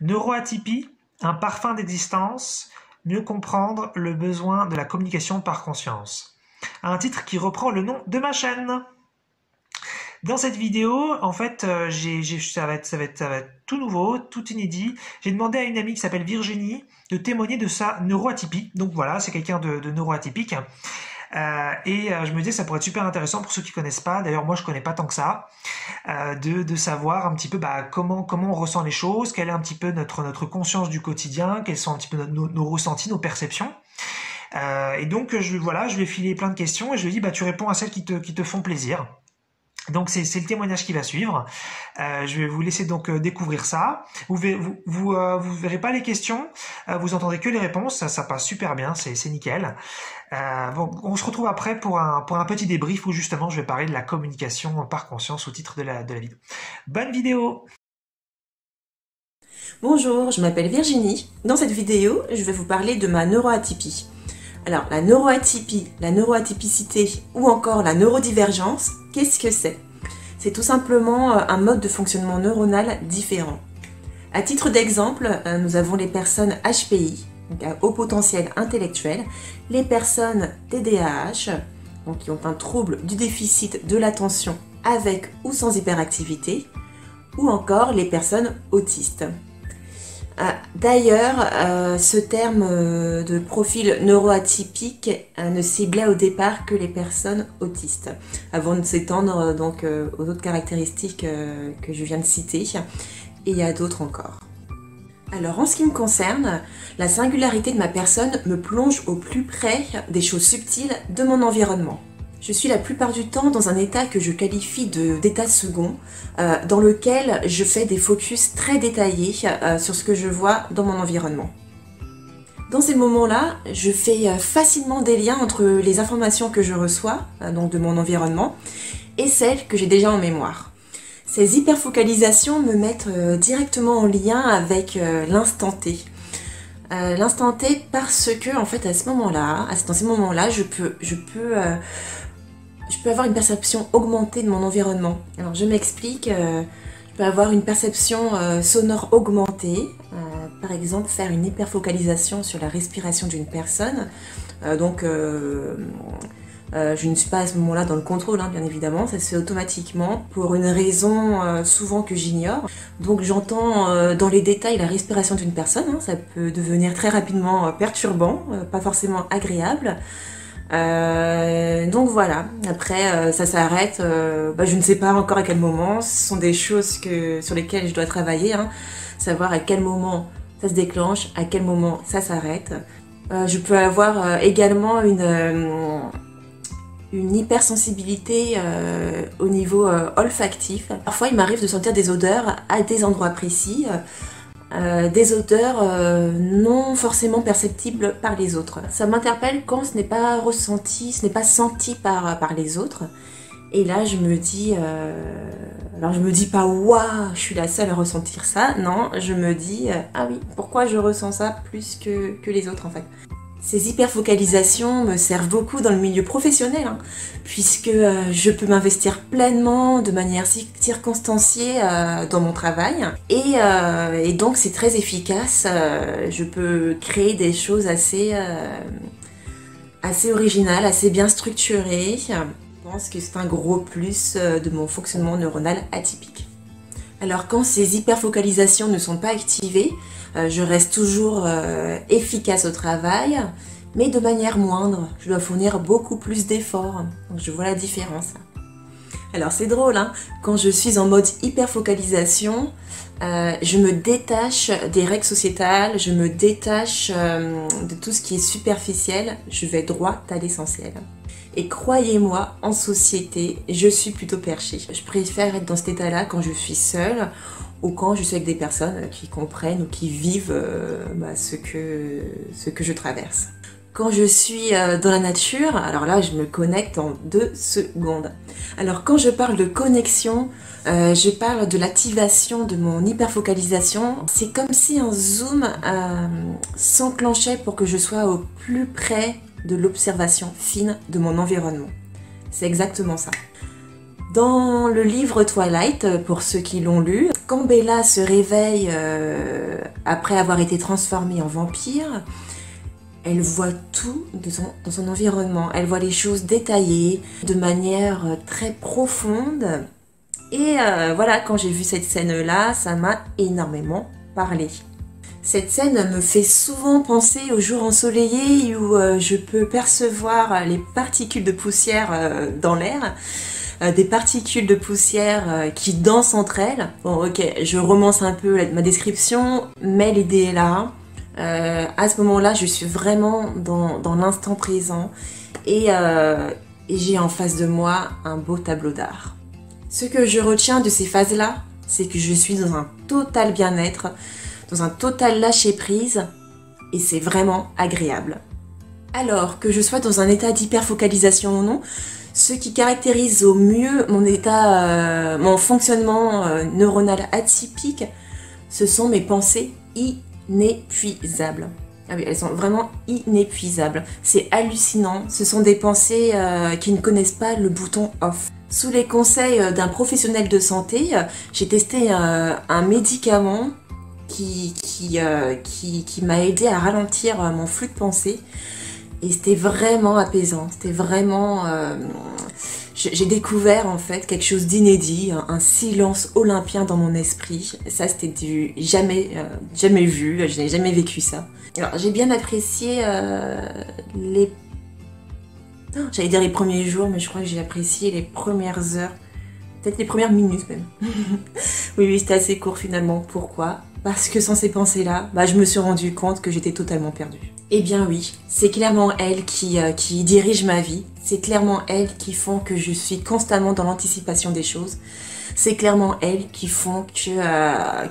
Neuroatypie, un parfum d'existence, mieux comprendre le besoin de la communication par conscience. Un titre qui reprend le nom de ma chaîne. Dans cette vidéo, en fait, ça va être tout nouveau, tout inédit. J'ai demandé à une amie qui s'appelle Virginie de témoigner de sa neuroatypie. Donc voilà, c'est quelqu'un de neuroatypique. Je me disais que ça pourrait être super intéressant pour ceux qui connaissent pas. D'ailleurs, moi, je connais pas tant que ça, de savoir un petit peu comment on ressent les choses, quelle est un petit peu notre conscience du quotidien, quels sont un petit peu nos ressentis, nos perceptions. Et donc, je lui ai filé plein de questions et je lui ai dit, tu réponds à celles qui te font plaisir. Donc c'est le témoignage qui va suivre. Je vais vous laisser donc découvrir ça. Vous verrez pas les questions, vous entendrez que les réponses. Ça passe super bien, c'est nickel. On se retrouve après pour un petit débrief où justement je vais parler de la communication par conscience au titre de la vidéo. Bonne vidéo. Bonjour, je m'appelle Virginie. Dans cette vidéo, je vais vous parler de ma neuroatypie. Alors, la neuroatypie, la neuroatypicité ou encore la neurodivergence, qu'est-ce que c'est? C'est tout simplement un mode de fonctionnement neuronal différent. À titre d'exemple, nous avons les personnes HPI, donc à haut potentiel intellectuel, les personnes TDAH, donc qui ont un trouble du déficit de l'attention avec ou sans hyperactivité, ou encore les personnes autistes. D'ailleurs, ce terme de profil neuroatypique ne ciblait au départ que les personnes autistes, avant de s'étendre donc aux autres caractéristiques que je viens de citer, et il y a d'autres encore. Alors en ce qui me concerne, la singularité de ma personne me plonge au plus près des choses subtiles de mon environnement. Je suis la plupart du temps dans un état que je qualifie d'état second, dans lequel je fais des focus très détaillés sur ce que je vois dans mon environnement. Dans ces moments-là, je fais facilement des liens entre les informations que je reçois, donc de mon environnement, et celles que j'ai déjà en mémoire. Ces hyperfocalisations me mettent directement en lien avec l'instant T. L'instant T parce que, en fait, dans ces moments-là, je peux avoir une perception augmentée de mon environnement. Alors je m'explique, je peux avoir une perception sonore augmentée, par exemple faire une hyperfocalisation sur la respiration d'une personne. Je ne suis pas à ce moment-là dans le contrôle, bien évidemment, ça se fait automatiquement pour une raison souvent que j'ignore. Donc j'entends dans les détails la respiration d'une personne, ça peut devenir très rapidement perturbant, pas forcément agréable. Donc voilà, après ça s'arrête, je ne sais pas encore à quel moment, ce sont des choses sur lesquelles je dois travailler, savoir à quel moment ça se déclenche, à quel moment ça s'arrête. Je peux avoir également une hypersensibilité au niveau olfactif. Parfois il m'arrive de sentir des odeurs à des endroits précis, des odeurs non forcément perceptibles par les autres. Ça m'interpelle quand ce n'est pas ressenti, ce n'est pas senti par les autres. Et là je me dis, alors je me dis pas waouh, je suis la seule à ressentir ça. Non, je me dis ah oui, pourquoi je ressens ça plus que les autres en fait. Ces hyperfocalisations me servent beaucoup dans le milieu professionnel, puisque je peux m'investir pleinement, de manière circonstanciée dans mon travail. Et donc c'est très efficace, je peux créer des choses assez originales, assez bien structurées. Je pense que c'est un gros plus de mon fonctionnement neuronal atypique. Alors quand ces hyperfocalisations ne sont pas activées, je reste toujours efficace au travail, mais de manière moindre. Je dois fournir beaucoup plus d'efforts. Donc je vois la différence. Alors c'est drôle, quand je suis en mode hyperfocalisation, je me détache des règles sociétales, je me détache de tout ce qui est superficiel, je vais droit à l'essentiel. Et croyez-moi, en société, je suis plutôt perchée. Je préfère être dans cet état-là quand je suis seule ou quand je suis avec des personnes qui comprennent ou qui vivent ce que je traverse. Quand je suis dans la nature, alors là je me connecte en 2 secondes. Alors quand je parle de connexion, je parle de l'activation de mon hyperfocalisation. C'est comme si un zoom s'enclenchait pour que je sois au plus près de l'observation fine de mon environnement. C'est exactement ça. Dans le livre Twilight, pour ceux qui l'ont lu, quand Bella se réveille après avoir été transformée en vampire, elle voit tout dans son environnement. Elle voit les choses détaillées, de manière très profonde. Et voilà, quand j'ai vu cette scène-là, ça m'a énormément parlé. Cette scène me fait souvent penser au jour ensoleillé où je peux percevoir les particules de poussière dans l'air. Des particules de poussière qui dansent entre elles. Bon, ok, je romance un peu ma description, mais l'idée est là. À ce moment-là, je suis vraiment dans l'instant présent et j'ai en face de moi un beau tableau d'art. Ce que je retiens de ces phases-là, c'est que je suis dans un total bien-être, dans un total lâcher-prise et c'est vraiment agréable. Alors que je sois dans un état d'hyperfocalisation ou non, ce qui caractérise au mieux mon état, mon fonctionnement neuronal atypique, ce sont mes pensées inépuisables. Ah oui, elles sont vraiment inépuisables. C'est hallucinant. Ce sont des pensées qui ne connaissent pas le bouton off. Sous les conseils d'un professionnel de santé, j'ai testé un médicament qui m'a aidé à ralentir mon flux de pensée. Et c'était vraiment apaisant. C'était vraiment... j'ai découvert en fait quelque chose d'inédit, un silence olympien dans mon esprit. Ça, c'était du jamais vu, je n'ai jamais vécu ça. Alors, j'ai bien apprécié j'allais dire les premiers jours, mais je crois que j'ai apprécié les premières heures, peut-être les premières minutes même. Oui, c'était assez court finalement. Pourquoi ? Parce que sans ces pensées-là, je me suis rendu compte que j'étais totalement perdue. Eh bien oui, c'est clairement elles qui dirigent ma vie. C'est clairement elles qui font que je suis constamment dans l'anticipation des choses. C'est clairement elles qui font que,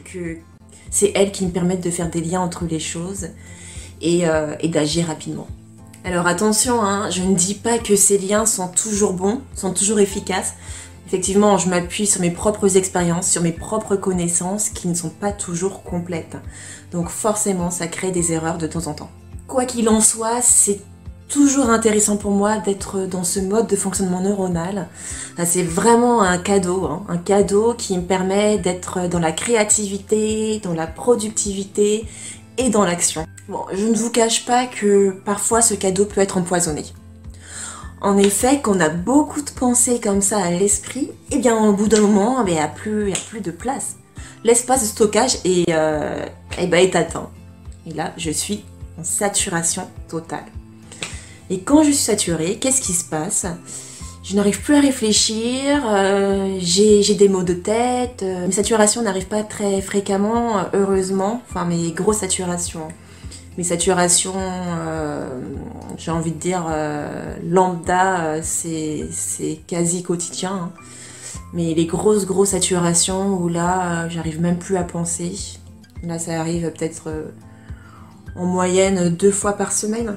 que c'est elles qui me permettent de faire des liens entre les choses et d'agir rapidement. Alors attention, hein, je ne dis pas que ces liens sont toujours bons, sont toujours efficaces. Effectivement, je m'appuie sur mes propres expériences, sur mes propres connaissances qui ne sont pas toujours complètes. Donc forcément, ça crée des erreurs de temps en temps. Quoi qu'il en soit, c'est toujours intéressant pour moi d'être dans ce mode de fonctionnement neuronal. C'est vraiment un cadeau, hein, un cadeau qui me permet d'être dans la créativité, dans la productivité et dans l'action. Bon, je ne vous cache pas que parfois ce cadeau peut être empoisonné. En effet, quand on a beaucoup de pensées comme ça à l'esprit, eh bien au bout d'un moment, il n'y a plus de place. L'espace de stockage est atteint. Et là, je suis en saturation totale. Et quand je suis saturée, qu'est-ce qui se passe ? Je n'arrive plus à réfléchir, j'ai des maux de tête, mes saturations n'arrivent pas très fréquemment, heureusement, enfin mes grosses saturations. Mes saturations, j'ai envie de dire, lambda, c'est quasi quotidien. Hein. Mais les grosses saturations où là, j'arrive même plus à penser. Là, ça arrive peut-être en moyenne 2 fois par semaine.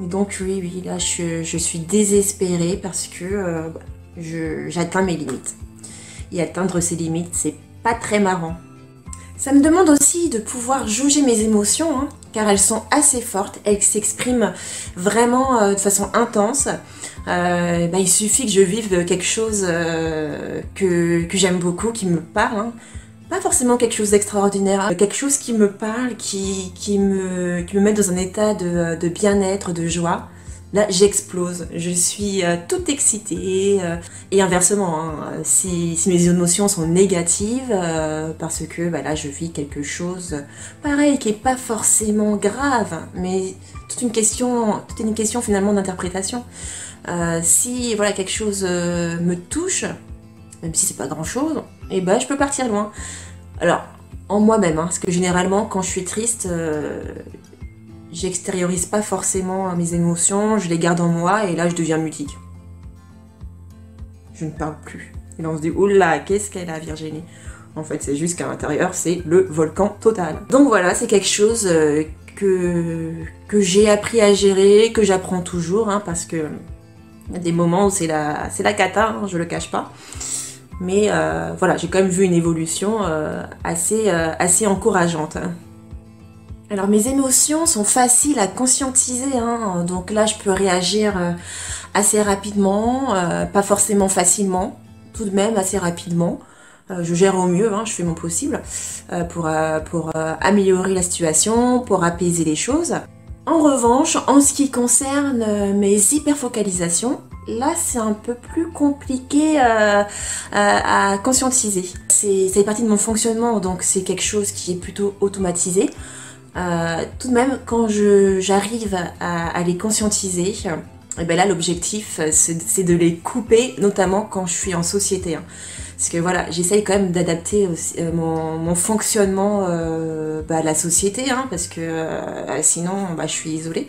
Et donc oui, là, je suis désespérée parce que j'atteins mes limites. Et atteindre ces limites, c'est pas très marrant. Ça me demande aussi de pouvoir jauger mes émotions, hein, car elles sont assez fortes, elles s'expriment vraiment de façon intense. Il suffit que je vive quelque chose que j'aime beaucoup, qui me parle, hein. Pas forcément quelque chose d'extraordinaire, quelque chose qui me parle, qui me met dans un état de bien-être, de joie. Là, j'explose, je suis toute excitée et inversement, hein, si mes émotions sont négatives, parce que là, je vis quelque chose pareil, qui n'est pas forcément grave, mais tout est une question finalement d'interprétation. Si voilà, quelque chose me touche, même si c'est pas grand-chose, je peux partir loin. Alors, en moi-même, hein, parce que généralement, quand je suis triste, j'extériorise pas forcément mes émotions, je les garde en moi et là je deviens mutique. Je ne parle plus. Et là on se dit, oula, qu'est-ce qu'elle a Virginie ? En fait c'est juste qu'à l'intérieur c'est le volcan total. Donc voilà, c'est quelque chose que j'ai appris à gérer, que j'apprends toujours, hein, parce que il y a des moments où c'est la cata, hein, je le cache pas. Mais voilà, j'ai quand même vu une évolution assez encourageante. Alors mes émotions sont faciles à conscientiser, hein, donc là je peux réagir assez rapidement, pas forcément facilement, tout de même assez rapidement. Je gère au mieux, hein, je fais mon possible pour améliorer la situation, pour apaiser les choses. En revanche, en ce qui concerne mes hyperfocalisations, là c'est un peu plus compliqué à conscientiser. Ça fait partie de mon fonctionnement, donc c'est quelque chose qui est plutôt automatisé. Tout de même, quand j'arrive à les conscientiser, et ben là l'objectif c'est de les couper, notamment quand je suis en société. Hein. Parce que voilà, j'essaye quand même d'adapter mon fonctionnement à la société, hein, parce que sinon je suis isolée.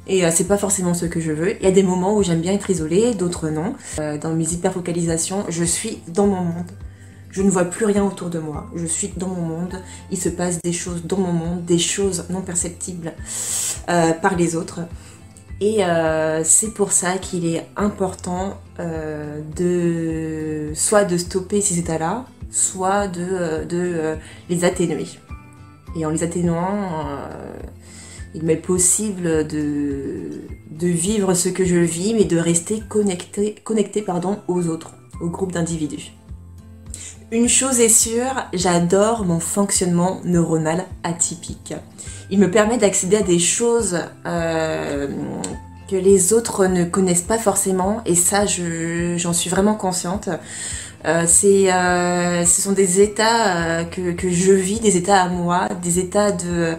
Et c'est pas forcément ce que je veux. Il y a des moments où j'aime bien être isolée, d'autres non. Dans mes hyperfocalisations, je suis dans mon monde. Je ne vois plus rien autour de moi. Je suis dans mon monde. Il se passe des choses dans mon monde, des choses non perceptibles par les autres. Et c'est pour ça qu'il est important soit de stopper ces états-là, soit de les atténuer. Et en les atténuant, il m'est possible de vivre ce que je vis, mais de rester connecté aux autres, au groupe d'individus. Une chose est sûre, j'adore mon fonctionnement neuronal atypique. Il me permet d'accéder à des choses que les autres ne connaissent pas forcément, et ça, j'en suis vraiment consciente. Ce sont des états que je vis, des états à moi, des états de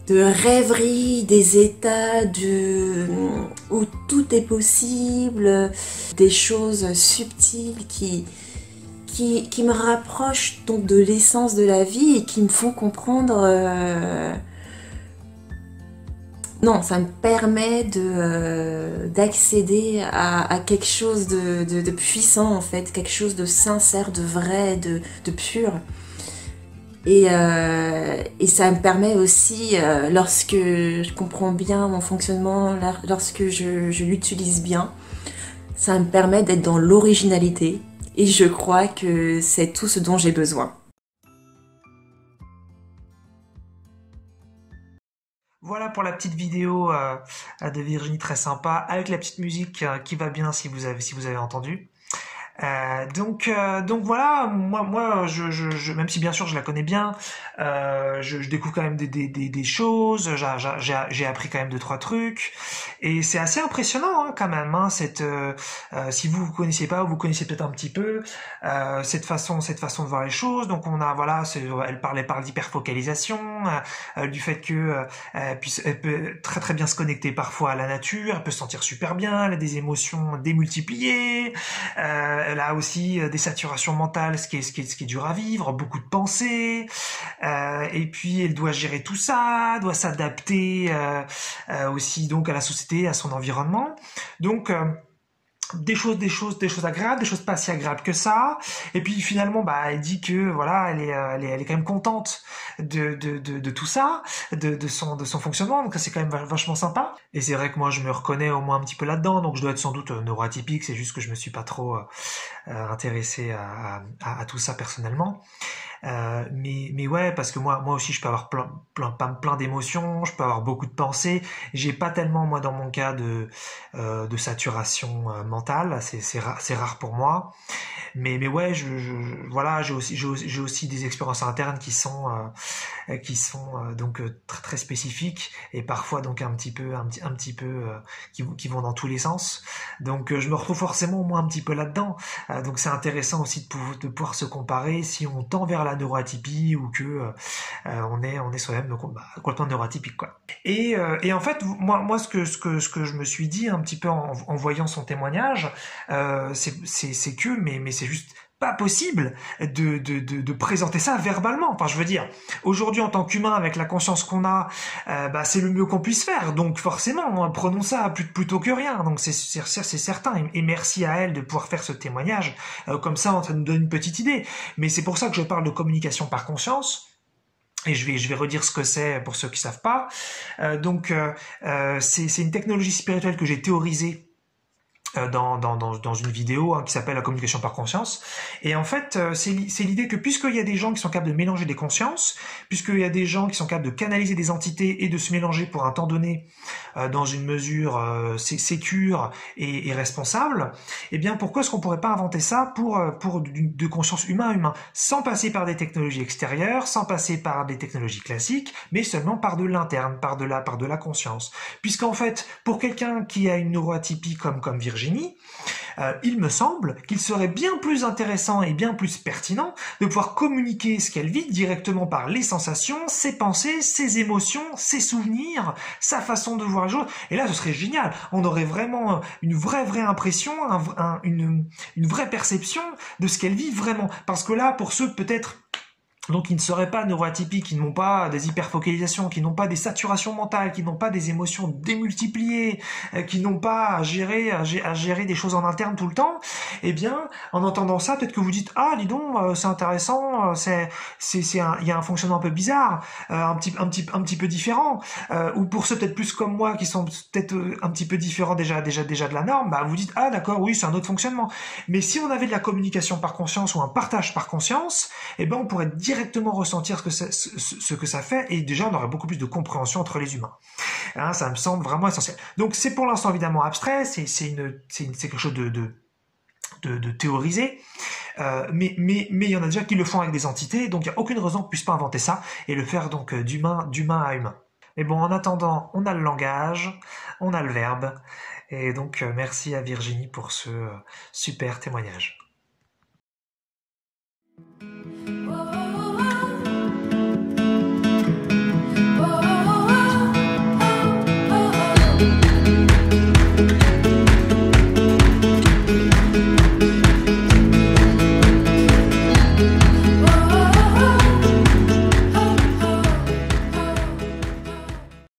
rêverie, des états où tout est possible, des choses subtiles qui me rapprochent donc de l'essence de la vie et qui me font comprendre... Non, ça me permet d'accéder à quelque chose de puissant en fait, quelque chose de sincère, de vrai, de pur. Et ça me permet aussi, lorsque je comprends bien mon fonctionnement, lorsque je l'utilise bien, ça me permet d'être dans l'originalité. Et je crois que c'est tout ce dont j'ai besoin. Voilà pour la petite vidéo de Virginie, très sympa, avec la petite musique qui va bien si vous avez entendu. Donc voilà, moi, même si bien sûr je la connais bien, je découvre quand même des choses. J'ai appris quand même 2-3 trucs, et c'est assez impressionnant hein, quand même. Hein, si vous connaissiez pas, ou vous connaissez peut-être un petit peu cette façon de voir les choses. Donc on a voilà, elle parle d'hyperfocalisation, du fait que elle peut très très bien se connecter parfois à la nature, elle peut se sentir super bien, elle a des émotions démultipliées. Elle a aussi des saturations mentales, ce qui est dur à vivre, beaucoup de pensées, et puis elle doit gérer tout ça, doit s'adapter aussi donc à la société, à son environnement. Donc des choses agréables, des choses pas si agréables que ça. Et puis finalement, elle dit que voilà, elle est quand même contente de tout ça, de son fonctionnement. Donc ça c'est quand même vachement sympa. Et c'est vrai que moi je me reconnais au moins un petit peu là-dedans. Donc je dois être sans doute neuroatypique. C'est juste que je me suis pas trop intéressé à tout ça personnellement. Mais ouais, parce que moi aussi je peux avoir plein d'émotions, je peux avoir beaucoup de pensées. J'ai pas tellement moi dans mon cas de saturation mentale, c'est rare pour moi. Mais ouais, voilà, j'ai aussi des expériences internes qui sont donc très très spécifiques, et parfois donc un petit peu qui vont dans tous les sens. Donc je me retrouve forcément au moins un petit peu là-dedans. Donc c'est intéressant aussi de pouvoir se comparer si on tend vers la neuroatypie ou que on est soi-même donc complètement neuroatypique quoi. Et en fait moi ce que je me suis dit un petit peu en voyant son témoignage, c'est que mais c'est juste pas possible de présenter ça verbalement. Enfin, je veux dire, aujourd'hui en tant qu'humain, avec la conscience qu'on a, c'est le mieux qu'on puisse faire. Donc forcément, prenons ça plutôt que rien. Donc c'est certain. Et merci à elle de pouvoir faire ce témoignage. Comme ça nous donne une petite idée. Mais c'est pour ça que je parle de communication par conscience. Et je vais redire ce que c'est pour ceux qui savent pas. C'est une technologie spirituelle que j'ai théorisée dans une vidéo qui s'appelle la communication par conscience. Et en fait, c'est l'idée que puisqu'il y a des gens qui sont capables de mélanger des consciences, puisqu'il y a des gens qui sont capables de canaliser des entités et de se mélanger pour un temps donné dans une mesure sécure et responsable, eh bien pourquoi est-ce qu'on pourrait pas inventer ça pour de conscience humain à humain, sans passer par des technologies extérieures, sans passer par des technologies classiques, mais seulement par de l'interne, par de la conscience. Puisqu'en fait, pour quelqu'un qui a une neuroatypie comme Virginie, il me semble qu'il serait bien plus intéressant et bien plus pertinent de pouvoir communiquer ce qu'elle vit directement par les sensations, ses pensées, ses émotions, ses souvenirs, sa façon de voir les choses. Et là, ce serait génial. On aurait vraiment une vraie impression, une vraie perception de ce qu'elle vit vraiment. Parce que là, pour ceux peut-être donc qui ne seraient pas neuroatypiques, qui n'ont pas des hyperfocalisations, qui n'ont pas des saturations mentales, qui n'ont pas des émotions démultipliées, qui n'ont pas à gérer des choses en interne tout le temps, eh bien, en entendant ça, peut-être que vous dites ah, dis donc, c'est intéressant, il y a un fonctionnement un peu bizarre, un petit peu différent, ou pour ceux peut-être plus comme moi qui sont peut-être un petit peu différents déjà de la norme, bah vous dites ah d'accord, oui, c'est un autre fonctionnement. Mais si on avait de la communication par conscience ou un partage par conscience, eh ben on pourrait directement ressentir ce que ça fait, et déjà on aurait beaucoup plus de compréhension entre les humains. Hein, ça me semble vraiment essentiel. Donc c'est pour l'instant évidemment abstrait, c'est quelque chose de théorisé, mais il y en a déjà qui le font avec des entités, donc il n'y a aucune raison qu'on puisse pas inventer ça et le faire donc d'humain à humain. Mais bon, en attendant, on a le langage, on a le verbe, et donc merci à Virginie pour ce super témoignage.